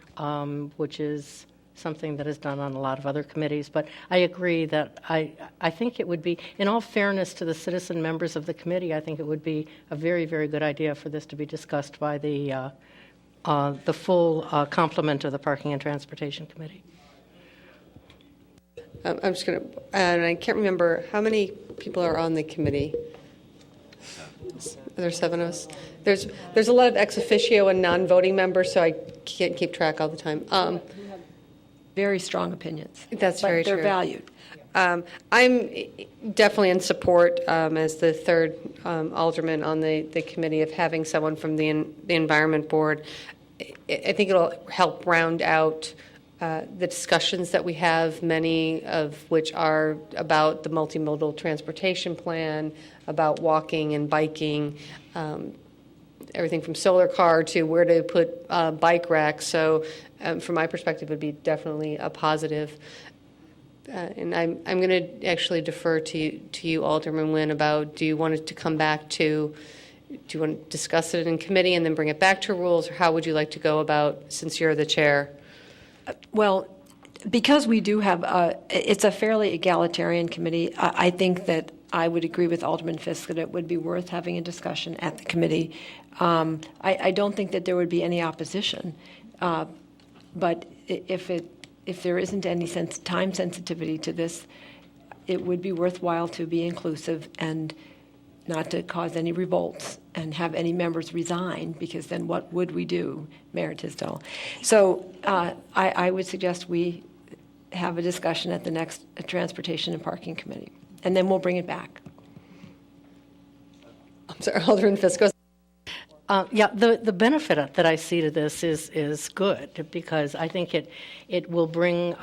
which is something that is done on a lot of other committees. But I agree that I think it would be, in all fairness to the citizen members of the committee, I think it would be a very, very good idea for this to be discussed by the full complement of the Parking and Transportation Committee. I'm just going to, and I can't remember how many people are on the committee. Are there 7 of us? There's a lot of ex officio and non-voting members, so I can't keep track all the time. Very strong opinions. That's very true. true. They're valued. I'm definitely in support as the third alderman on the committee of having someone from the Environment Board. I think it'll help round out the discussions that we have, many of which are about the multimodal transportation plan, about walking and biking, everything from solar car to where to put bike racks. So from my perspective, it would be definitely a positive. And I'm going to actually defer to you, Alderman Nguyen, about do you want it to come back to, do you want to discuss it in committee and then bring it back to rules, or how would you like to go about, since you're the chair? Well, because we do have, it's a fairly egalitarian committee, I think that I would agree with Alderman Fisk that it would be worth having a discussion at the committee. I don't think that there would be any opposition, but if there isn't any time sensitivity to this, it would be worthwhile to be inclusive and not to cause any revolts and have any members resign, because then what would we do, Mayor Tisdale? So I would suggest we have a discussion at the next Transportation and Parking Committee, and then we'll bring it back. I'm sorry, Alderman Fisk. Yeah, the benefit that I see to this is good, because I think it will bring,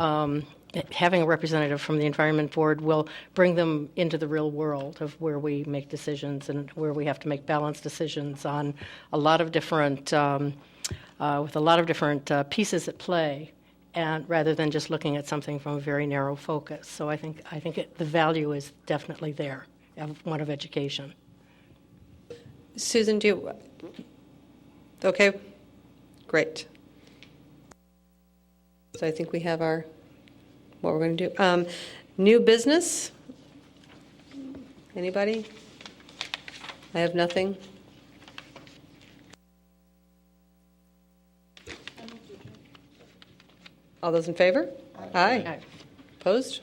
having a representative from the Environment Board will bring them into the real world of where we make decisions and where we have to make balanced decisions on a lot of different, with a lot of different pieces at play, and rather than just looking at something from a very narrow focus. So I think the value is definitely there, one of education. Susan, do you, okay, great. So I think we have what we're going to do. New business? Anybody? I have nothing. All those in favor? Aye. Opposed?